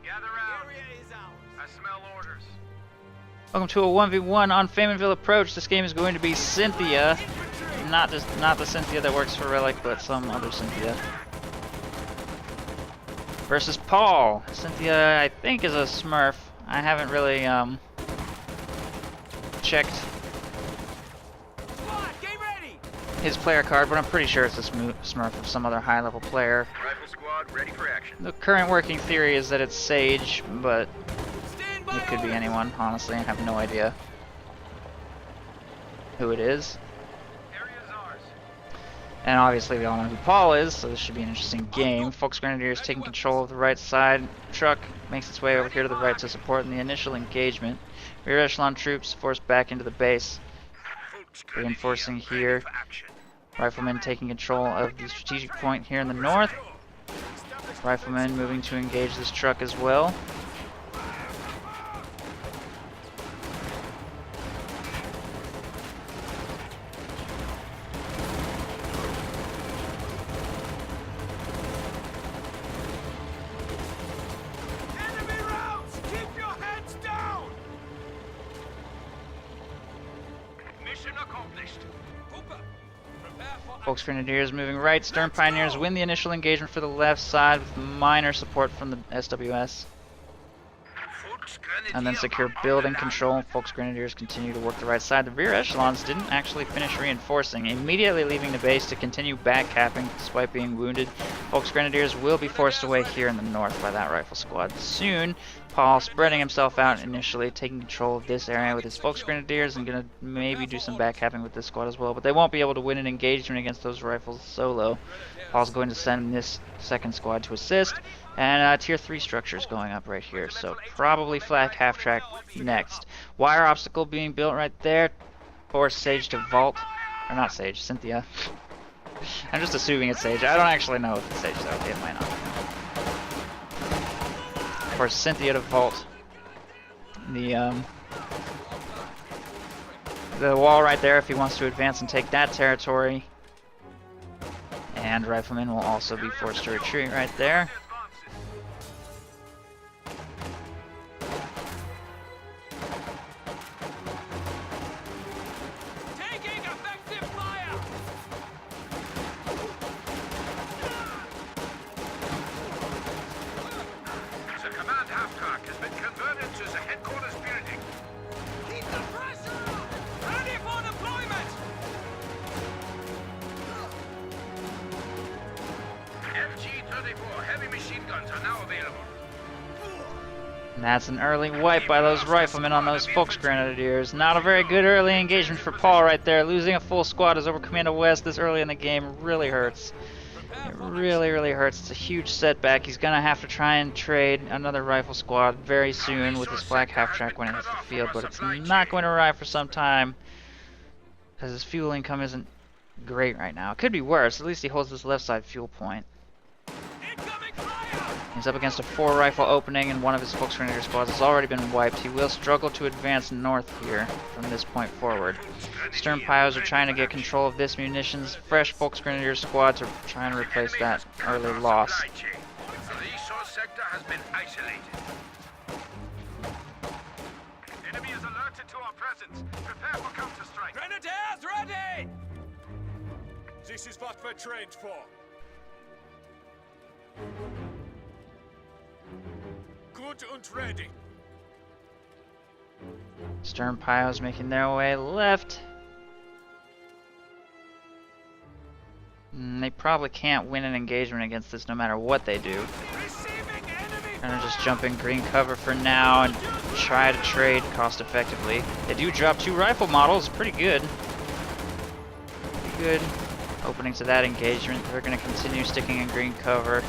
Gather round. I smell orders. Welcome to a 1v1 on Famenville Approach. This game is going to be Cynthia. Not the Cynthia that works for Relic, but some other Cynthia. Versus Paul. Cynthia, I think, is a Smurf. I haven't really checked his player card, but I'm pretty sure it's a Smurf of some other high-level player. Rifle squad ready for action. The current working theory is that it's Sage, but it could be anyone, honestly. I have no idea who it is. Area's ours. And obviously we all know who Paul is, so this should be an interesting game. Folks Grenadiers taking control of the right side. Truck makes its way over here to the right to support in the initial engagement. Rear echelon troops forced back into the base. Reinforcing here. Riflemen taking control of the strategic point here in the north. Riflemen moving to engage this truck as well. Folks Grenadiers moving right. Stern Pioneers win the initial engagement for the left side with minor support from the SWS. And then secure building control. Folks Grenadiers continue to work the right side. The rear echelons didn't actually finish reinforcing, immediately leaving the base to continue back-capping despite being wounded. Folks Grenadiers will be forced away here in the north by that rifle squad soon. Paul spreading himself out initially, taking control of this area with his Folks Grenadiers and gonna maybe do some back-capping with this squad as well, but they won't be able to win an engagement against those rifles solo. Paul's going to send this second squad to assist, and tier 3 structures going up right here, so probably flak half-track next. Wire obstacle being built right there. Force Sage to vault, or not Sage, Cynthia. I'm just assuming it's Sage. I don't actually know if it's Sage though. Okay, it might not. Force Cynthia to vault the wall right there if he wants to advance and take that territory. And Riflemen will also be forced to retreat right there. And that's an early wipe by those riflemen on those Folks Grenadiers. Not a very good early engagement for Paul right there. Losing a full squad as over Commando West this early in the game really hurts. It really, really hurts. It's a huge setback. He's going to have to try and trade another rifle squad very soon with his flak half-track when it hits the field, but it's not going to arrive for some time because his fuel income isn't great right now. It could be worse. At least he holds this left side fuel point. He's up against a 4-rifle opening, and one of his Folks Grenadier squads has already been wiped. He will struggle to advance north here from this point forward. Stern Pios are trying to get control of this munitions. Fresh Folks Grenadier squads are trying to replace that early loss. The resource sector has been isolated. Enemy is alerted to our presence. Prepare for counter-strike. Grenadiers ready! This is what we're trained for. Good and ready. Stern Pios making their way left. They probably can't win an engagement against this no matter what they do. Gonna just jump in green cover for now and try to trade cost effectively. They do drop 2 rifle models, pretty good. Pretty good opening to that engagement. They're gonna continue sticking in green cover.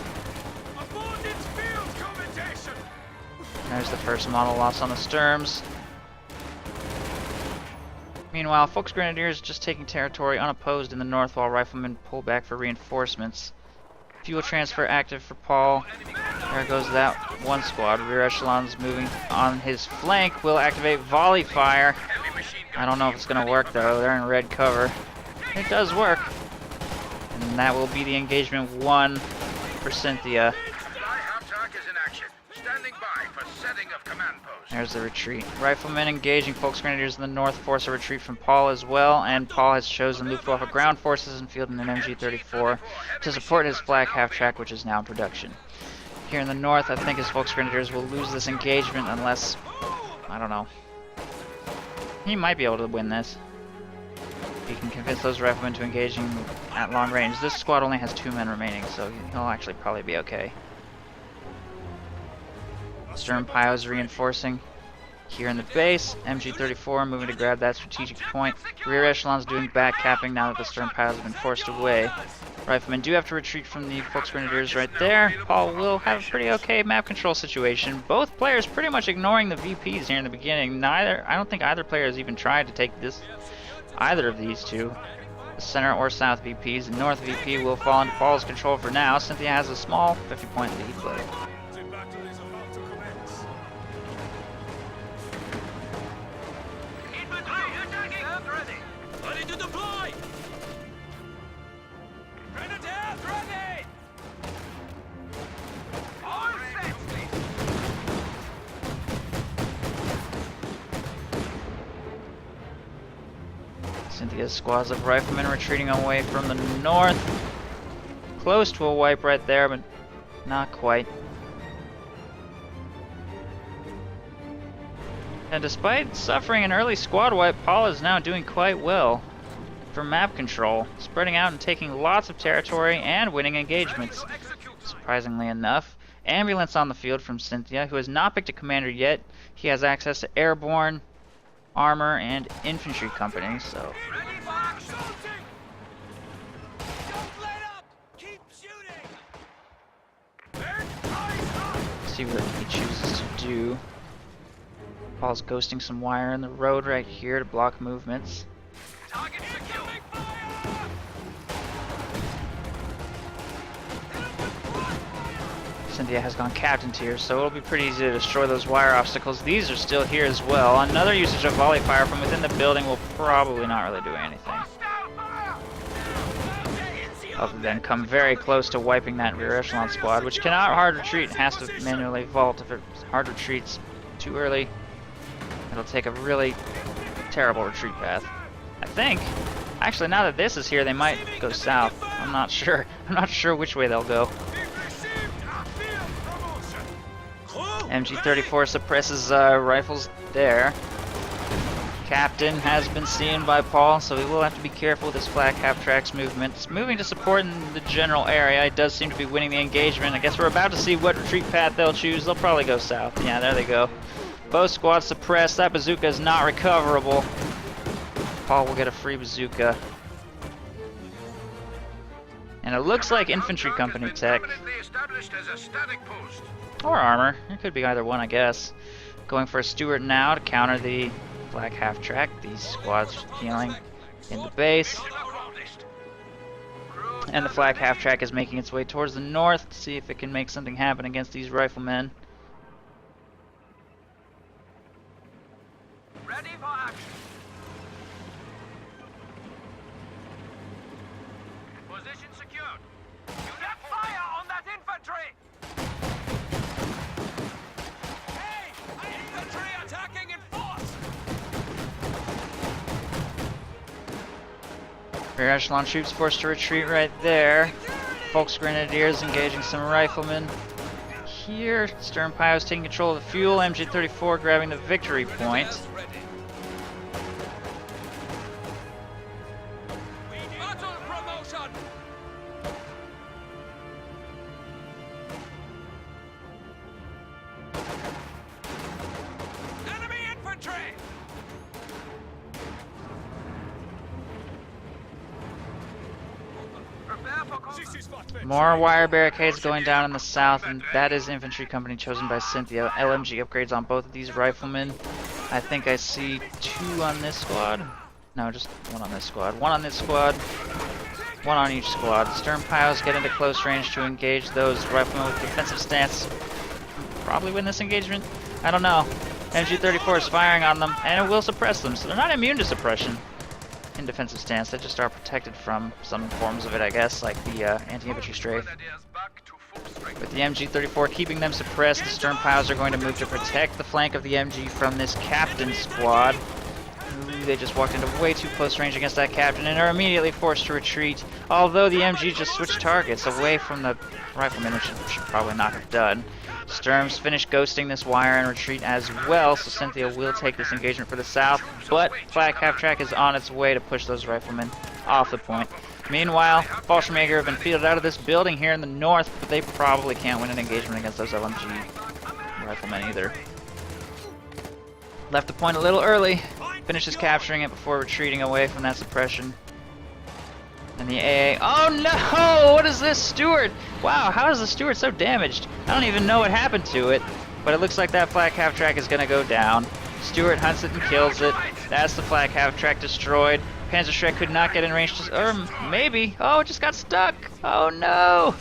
There's the first model loss on the Sturms. Meanwhile, Folks Grenadiers just taking territory unopposed in the north while Riflemen pull back for reinforcements. Fuel transfer active for Paul. There goes that one squad. Rear echelons moving on his flank will activate volley fire. I don't know if it's going to work though. They're in red cover. It does work. And that will be the engagement 1 for Cynthia. Standing by for setting of command post. There's the retreat. Riflemen engaging Volksgrenadiers in the north force a retreat from Paul as well, and Paul has chosen Luftwaffe ground forces and fielded an MG-34 to support his flak half-track, which is now in production. Here in the north, I think his Volksgrenadiers will lose this engagement unless, I don't know. He might be able to win this. He can convince those riflemen to engage him at long range. This squad only has 2 men remaining, so he'll actually probably be okay. Stern Pio is reinforcing here in the base. MG-34 moving to grab that strategic point. Rear echelons doing back capping now that the Stern Pios have been forced away. Riflemen do have to retreat from the Volksgrenadiers right there. Paul will have a pretty okay map control situation. Both players pretty much ignoring the VPs here in the beginning. I don't think either player has even tried to take either of these two. The center or south VPs. The north VP will fall into Paul's control for now. Cynthia has a small 50-point lead, but Ready to deploy! Grenadiers ready! All set! Cynthia's squads of riflemen retreating away from the north. Close to a wipe right there, but not quite. And despite suffering an early squad wipe, Paul is now doing quite well for map control, spreading out and taking lots of territory and winning engagements. Surprisingly enough, ambulance on the field from Cynthia, who has not picked a commander yet. He has access to airborne, armor, and infantry companies, so Ready for action! Don't let up! Keep shooting! let's see what he chooses to do. Paul's ghosting some wire in the road right here to block movements. Target secure! Cynthia has gone captain tier, so it'll be pretty easy to destroy those wire obstacles. These are still here as well. Another usage of volley fire from within the building will probably not really do anything, other than come very close to wiping that rear echelon squad, which cannot hard retreat. It has to manually vault. If it hard retreats too early, it'll take a really terrible retreat path. I think. Actually, now that this is here, they might go south. I'm not sure. I'm not sure which way they'll go. MG-34 suppresses rifles there. Captain has been seen by Paul, so he will have to be careful with his flak half-tracks movements. Moving to support in the general area, he does seem to be winning the engagement. I guess we're about to see what retreat path they'll choose. They'll probably go south. Yeah, there they go. Both squads suppressed. That bazooka is not recoverable. Paul will get a free bazooka. And it looks like infantry company tech. Or armor. It could be either one, I guess. Going for a Stuart now to counter the black half-track. These squads healing in the base. And the flag half-track is making its way towards the north to see if it can make something happen against these riflemen. Ready for action. Position secured. You get fire on that infantry! Hey! Infantry attacking in force! Rear echelon troops forced to retreat right there. Volksgrenadiers engaging some riflemen. Here, Stern Pios taking control of the fuel. MG-34 grabbing the victory point. Battle promotion! Enemy infantry! Prepare for More wire barricades going down in the south, and that is infantry company chosen by Cynthia. LMG upgrades on both of these riflemen. I think I see 2 on this squad. No, just 1 on this squad. 1 on this squad. 1 on each squad. Stern Pios get into close range to engage those riflemen with defensive stance. Probably win this engagement. I don't know. MG-34 is firing on them, and it will suppress them, so they're not immune to suppression in defensive stance. They just are protected from some forms of it, I guess, like the anti-infantry strafe. Back to With the MG-34 keeping them suppressed, the Sturm piles are going to move to protect the flank of the MG from this captain squad. Ooh, they just walked into way too close range against that captain and are immediately forced to retreat. Although the MG just switched targets away from the riflemen, which should probably not have done. Sturms finish ghosting this wire and retreat as well, so Cynthia will take this engagement for the south, but Flak half-track is on its way to push those riflemen off the point. Meanwhile, Fallschirmjäger have been fielded out of this building here in the north, but they probably can't win an engagement against those LMG riflemen either. Left the point a little early, finishes capturing it before retreating away from that suppression. And the AA, oh no! What is this, Stuart? Wow, how is the Stuart so damaged? I don't even know what happened to it, but it looks like that flak half-track is gonna go down. Stuart hunts it and kills it. That's the flak half-track destroyed. Panzerschreck could not get in range, or maybe. Oh, it just got stuck. Oh no!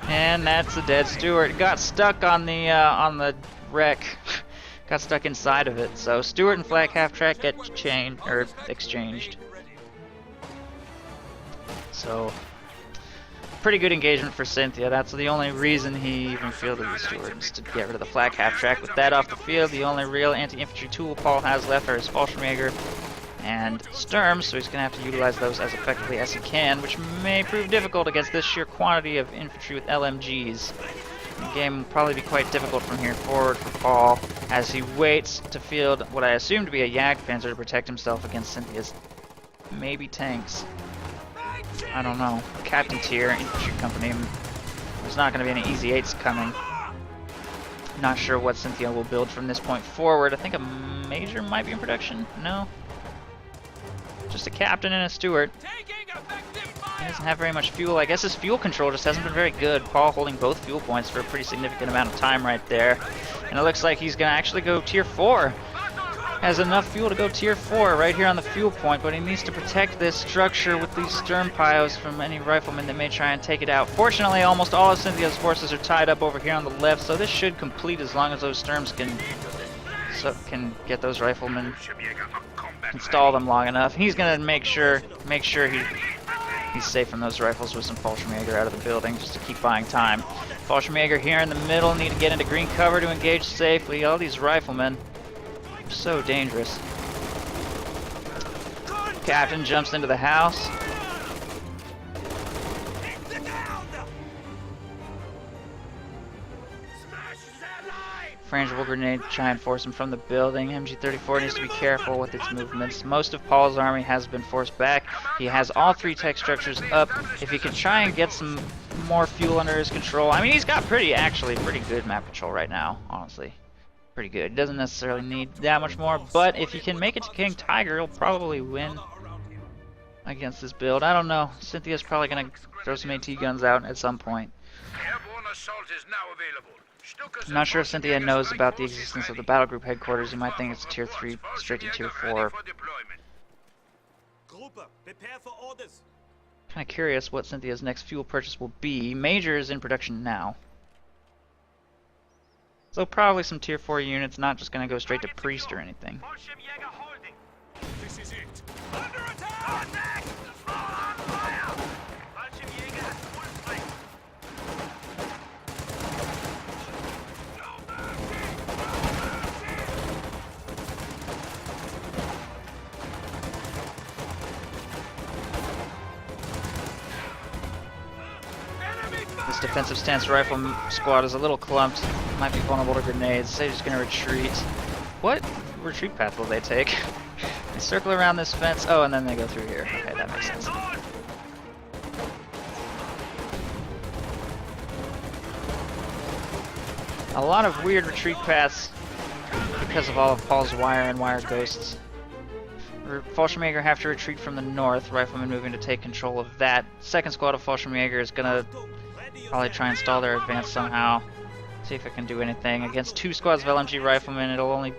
And that's a dead Stuart. Got stuck on the wreck. Got stuck inside of it. So Stuart and flak half-track get exchanged. So pretty good engagement for Cynthia. That's the only reason he even fielded the Stuart, is to get rid of the flak half-track. With that off the field, the only real anti-infantry tool Paul has left are his Fallschirmjäger and Sturms, so he's going to have to utilize those as effectively as he can, which may prove difficult against this sheer quantity of infantry with LMGs. The game will probably be quite difficult from here forward for Paul, as he waits to field what I assume to be a Jagdpanzer to protect himself against Cynthia's maybe tanks. I don't know. A captain tier infantry company. There's not going to be any easy 8s coming. Not sure what Cynthia will build from this point forward. I think a major might be in production. No. Just a captain and a Stuart. He doesn't have very much fuel. I guess his fuel control just hasn't been very good. Paul holding both fuel points for a pretty significant amount of time right there. And it looks like he's going to actually go tier 4. Has enough fuel to go tier 4 right here on the fuel point, but he needs to protect this structure with these Sturm piles from any riflemen that may try and take it out. Fortunately, almost all of Cynthia's forces are tied up over here on the left, so this should complete as long as those Sturms can get those riflemen, install them long enough. He's gonna make sure he's safe from those rifles with some Fallschirmjäger out of the building just to keep buying time. Fallschirmjäger here in the middle need to get into green cover to engage safely. All these riflemen are so dangerous. Captain jumps into the house. Frangible grenade to try and force him from the building. MG-34 needs to be careful with its movements. Most of Paul's army has been forced back. He has all 3 tech structures up. If he can try and get some more fuel under his control. I mean, he's got pretty good map control right now, honestly. Pretty good. He doesn't necessarily need that much more, but if he can make it to King Tiger, he'll probably win against this build. I don't know. Cynthia's probably going to throw some AT guns out at some point. Airborne assault is now available. I'm not sure if Cynthia knows about the existence of the battle group headquarters. You might think it's tier 3, straight to tier 4. Kind of curious what Cynthia's next fuel purchase will be. Major is in production now. So probably some tier 4 units, not just going to go straight to priest or anything. This is it. Under attack! On fire! Fallschirmjäger at full strength. This defensive stance rifle squad is a little clumped. Might be vulnerable to grenades. They're just going to retreat. What retreat path will they take? They circle around this fence. Oh, and then they go through here. Okay, that makes sense. A lot of weird retreat paths because of all of Paul's wire and wire ghosts. Fallschirmjäger have to retreat from the north. Riflemen moving to take control of that. Second squad of Fallschirmjäger is going to probably try and stall their advance somehow. See if it can do anything. Against 2 squads of LMG riflemen, it'll only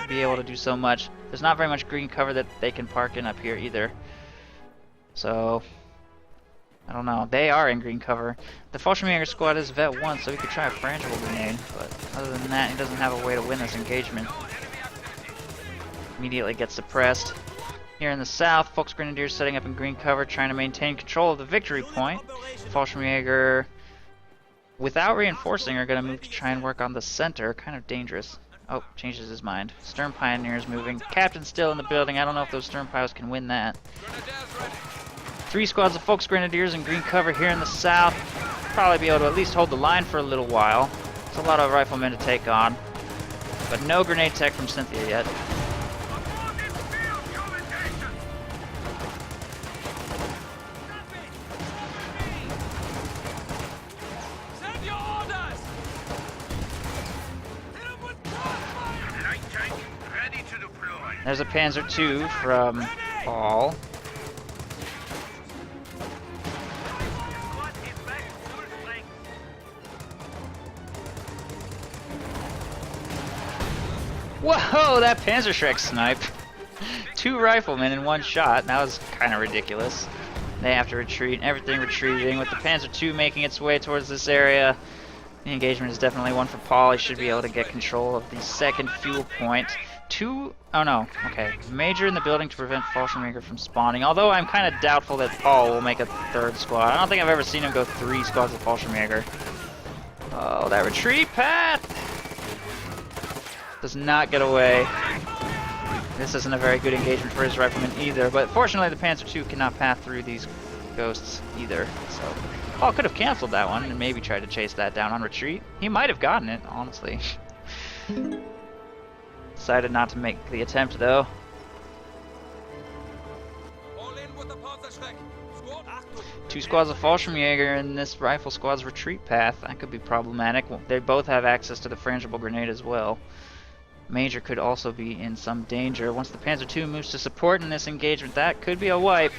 be able to do so much. There's not very much green cover that they can park in up here either. So, I don't know. They are in green cover. The Fallschirmjäger squad is Vet 1, so he could try a frangible grenade. But other than that, he doesn't have a way to win this engagement. Immediately gets suppressed. Here in the south, Volksgrenadiers setting up in green cover, trying to maintain control of the victory point. Fallschirmjäger without reinforcing, are going to move to try and work on the center. Kind of dangerous. Oh, changes his mind. Stern Pioneers moving. Captain's still in the building. I don't know if those Stern Pios can win that. 3 squads of Folks Grenadiers in green cover here in the south. Probably be able to at least hold the line for a little while. It's a lot of riflemen to take on. But no grenade tech from Cynthia yet. There's a Panzer II from Paul. Whoa, that Panzerschreck snipe. 2 riflemen in 1 shot. That was kind of ridiculous. They have to retreat. Everything retreating with the Panzer II making its way towards this area. The engagement is definitely one for Paul. He should be able to get control of the second fuel point. 2, oh no, okay. Major in the building to prevent Fallschirmjäger from spawning. Although I'm kind of doubtful that Paul will make a 3rd squad. I don't think I've ever seen him go 3 squads of Fallschirmjäger. Oh, that retreat path does not get away. This isn't a very good engagement for his riflemen either, but fortunately the Panzer II cannot pass through these ghosts either. So Paul could have canceled that one and maybe tried to chase that down on retreat. He might have gotten it, honestly. Decided not to make the attempt though. 2 squads of Fallschirmjäger in this rifle squad's retreat path. That could be problematic. They both have access to the frangible grenade as well. Major could also be in some danger. Once the Panzer II moves to support in this engagement, that could be a wipe.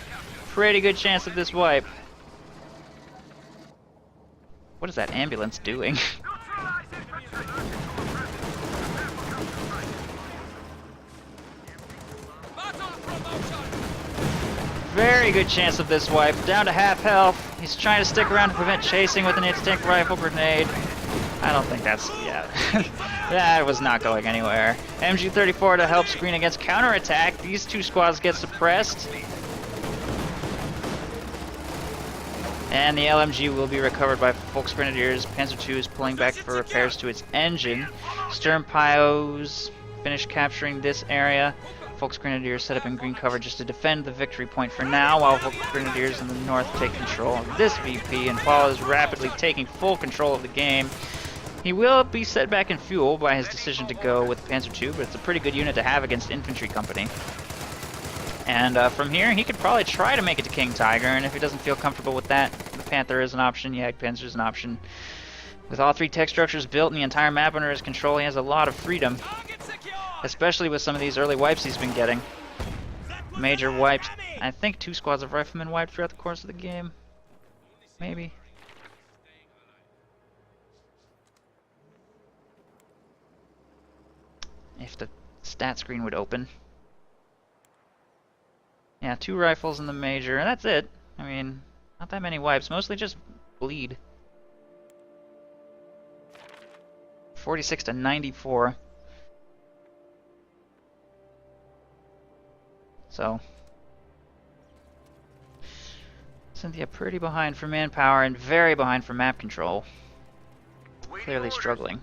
Pretty good chance of this wipe. What is that ambulance doing? Very good chance of this wipe. Down to half health. He's trying to stick around to prevent chasing with an anti-tank rifle grenade. I don't think that's, yeah. That was not going anywhere. MG-34 to help screen against counterattack. These 2 squads get suppressed. And the LMG will be recovered by Volksgrenadiers. Panzer II is pulling back for repairs to its engine. Stern Pios finish capturing this area. Volksgrenadiers set up in green cover just to defend the victory point for now, while Volksgrenadiers in the north take control of this VP, and Paul is rapidly taking full control of the game. He will be set back in fuel by his decision to go with Panzer II, but it's a pretty good unit to have against infantry company. And from here, he could probably try to make it to King Tiger, and if he doesn't feel comfortable with that, the Panther is an option, Jagdpanzer is an option. With all 3 tech structures built and the entire map under his control, he has a lot of freedom. Especially with some of these early wipes he's been getting. Major wipes. I think 2 squads of riflemen wiped throughout the course of the game. Maybe. If the stat screen would open. Yeah, 2 rifles in the major, and that's it. I mean, not that many wipes, mostly just bleed. 46 to 94. So, Cynthia pretty behind for manpower and very behind for map control. Clearly struggling.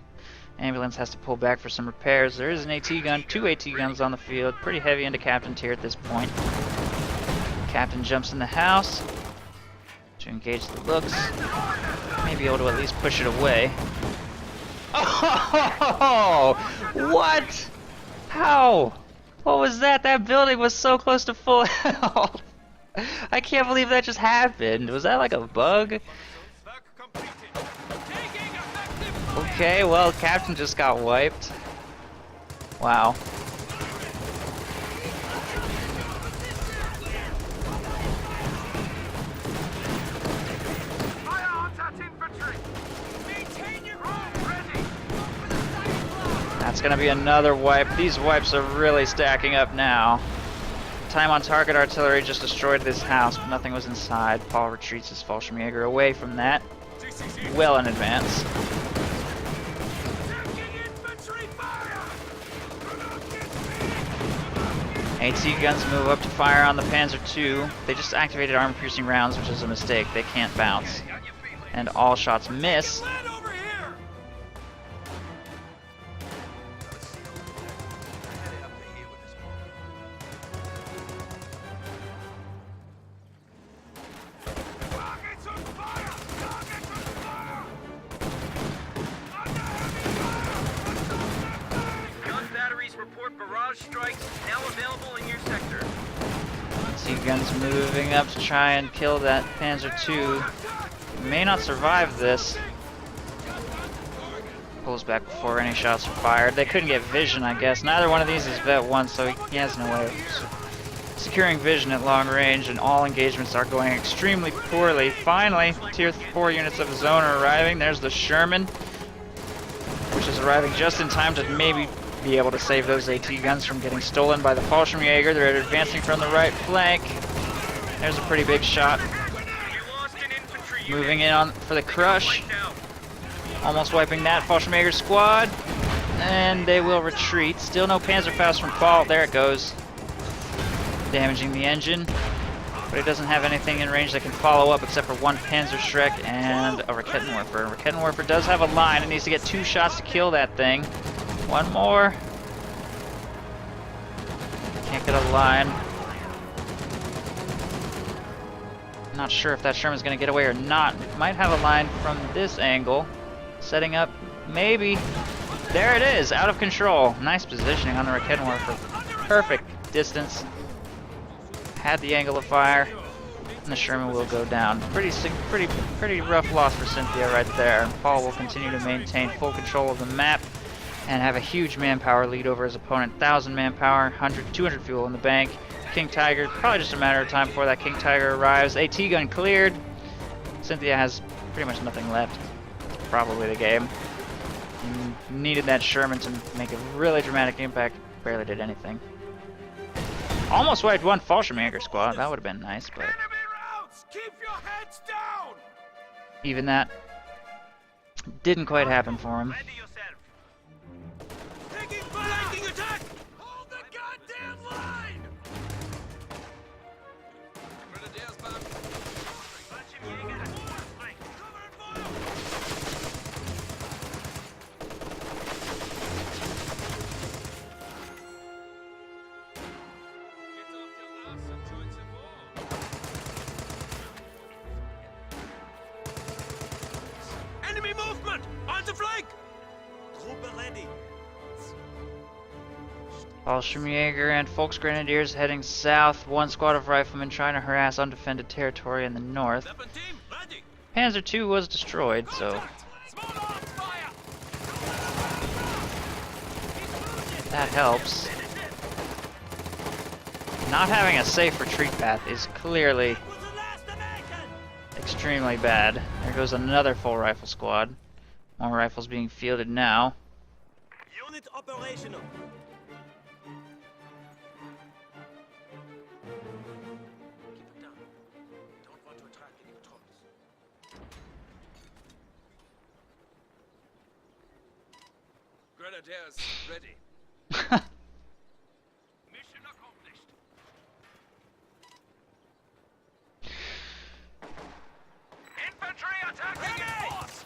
Ambulance has to pull back for some repairs. There is an AT gun, 2 AT guns on the field. Pretty heavy into Captain tier at this point. Captain jumps in the house to engage the looks. May be able to at least push it away. Oh! What? How? What was that? That building was so close to full health. I can't believe that just happened. Was that like a bug? Okay, well, Captain just got wiped. Wow. That's gonna be another wipe. These wipes are really stacking up now. Time on target artillery just destroyed this house, but nothing was inside. Paul retreats his Fallschirmjäger away from that. Well in advance. AT guns move up to fire on the Panzer II. They just activated armor-piercing rounds, which is a mistake. They can't bounce. And all shots miss. guns moving up to try and kill that Panzer II. May not survive this. Pulls back before any shots are fired. They couldn't get vision, I guess. Neither one of these is Vet 1, so he has no way of securing vision at long range, and all engagements are going extremely poorly. Finally, Tier 4 units of his own are arriving. There's the Sherman, which is arriving just in time to maybe be able to save those AT guns from getting stolen by the Fallschirmjäger. They're advancing from the right flank. There's a pretty big shot. Moving in on for the crush. Almost wiping that Fallschirmjäger squad. And they will retreat. Still no Panzerfaust from Paul. There it goes. Damaging the engine. But it doesn't have anything in range that can follow up except for one Panzerschreck and a Raketenwerfer. Raketenwerfer does have a line. It needs to get 2 shots to kill that thing. One more. Can't get a line. Not sure if that Sherman's going to get away or not. Might have a line from this angle. Setting up, maybe. There it is, out of control. Nice positioning on the Raketenwerfer. Perfect distance. Had the angle of fire. And the Sherman will go down. Pretty rough loss for Cynthia right there. And Paul will continue to maintain full control of the map and have a huge manpower lead over his opponent. 1,000 manpower, 200 fuel in the bank. King Tiger, probably just a matter of time before that King Tiger arrives. AT gun cleared. Cynthia has pretty much nothing left. Probably the game. Needed that Sherman to make a really dramatic impact. Barely did anything. Almost wiped one Fallschirmjäger squad. That would have been nice, but Keep your heads down! even that didn't quite happen for him. Ready yourself. Taking flanking attack! Hold the goddamn line! Grenadiers back. Fallschirmjäger at full strength. Cover and fire! Get off your ass and join the war. Enemy movement! On the flank! Group ready. Fallschirmjäger and Volksgrenadiers heading south. One squad of riflemen trying to harass undefended territory in the north. Weapon team ready. Panzer II was destroyed, so Small arms fire! that helps. Not having a safe retreat path is clearly extremely bad. There goes another full rifle squad. More rifles being fielded now. Unit operational. Keep it down. Don't want to attract any patrols. Grenadiers ready. Mission accomplished. Infantry attacking in force.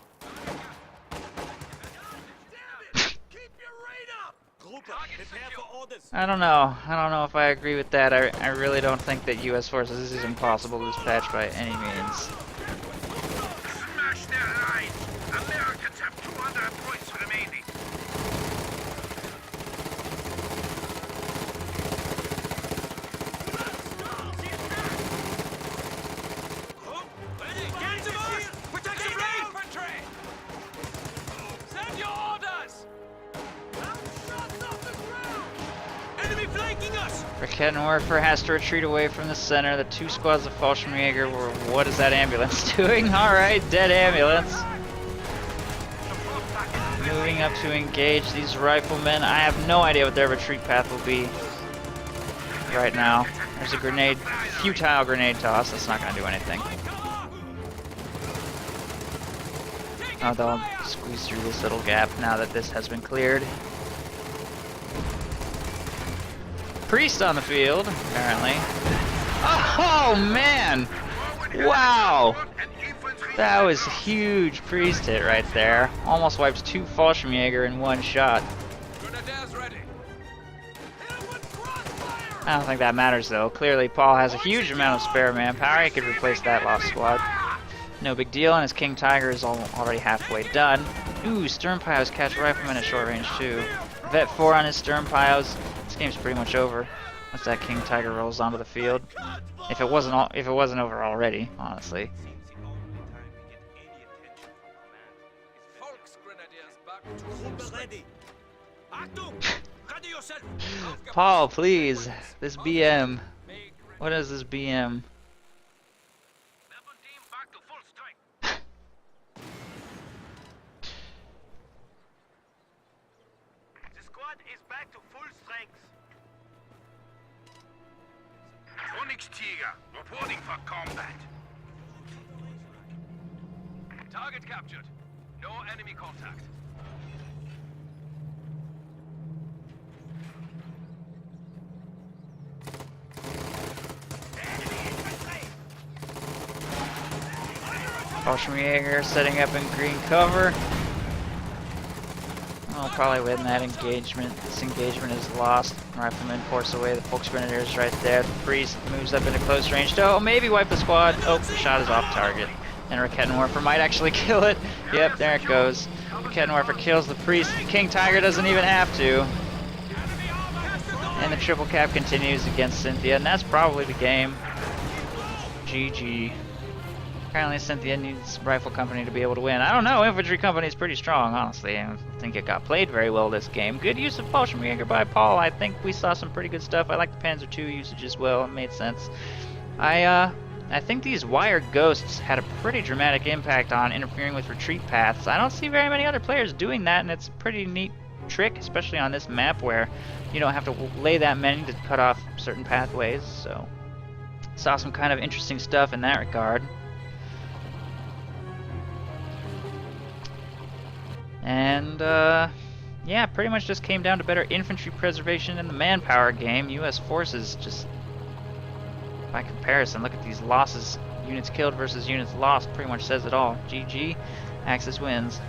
Keep your radar. Group prepare for orders. I don't know if I agree with that. I really don't think that U.S. forces is impossible to dispatch by any means. Smash their lines. Americans have 200 points remaining. Ready. Get to move. Protect the flank. Infantry. Send your orders. Shots off the ground. Enemy flanking us. Raketenwerfer has to retreat away from the center. The 2 squads of Fallschirmjäger were... What is that ambulance doing? Alright, dead ambulance. Moving up to engage these riflemen. I have no idea what their retreat path will be right now. There's a grenade, futile grenade toss. That's not going to do anything. Oh, they'll squeeze through this little gap now that this has been cleared. Priest on the field, apparently. Oh, man! Wow! That was a huge Priest hit right there. Almost wipes 2 Fallschirmjäger in one shot. Grenadiers ready. I don't think that matters, though. Clearly, Paul has a huge amount of spare manpower. He could replace that lost squad. No big deal, and his King Tiger is already halfway done. Ooh, Stern Pios catch Rifleman at short range, too. Vet 4 on his Stern Pios. This game's pretty much over. as that King Tiger rolls onto the field. If it wasn't over already, honestly. Seems the only time we get any attention from command is Volksgrenadiers back to full ready. Achtung! Ready yourself! Paul, please. This BM. What is this BM? Weapon team back to full strength. The squad is back to full strength. Phoenix Tiger, reporting for combat. Target captured. No enemy contact. Fallschirmjäger setting up in green cover. I'll probably win that engagement. This engagement is lost. Rifleman force away the Volksgrenadiers right there. The priest moves up into close range to maybe wipe the squad. Oh, the shot is off target. And Rakettenwerfer might actually kill it. Yep, there it goes. Rakettenwerfer kills the priest. King Tiger doesn't even have to. And the triple cap continues against Cynthia, and that's probably the game. GG. Apparently Cynthia needs Rifle Company to be able to win. I don't know, Infantry Company is pretty strong, honestly. I don't think it got played very well this game. Good use of Fallschirmjäger by Paul. I think we saw some pretty good stuff. I like the Panzer II usage as well. It made sense. I think these wire ghosts had a pretty dramatic impact on interfering with retreat paths. I don't see very many other players doing that, and it's a pretty neat trick, especially on this map where you don't have to lay that many to cut off certain pathways. So, saw some kind of interesting stuff in that regard. And, yeah, pretty much just came down to better infantry preservation in the manpower game. U.S. forces just, by comparison, look at these losses. Units killed versus units lost pretty much says it all. GG, Axis wins.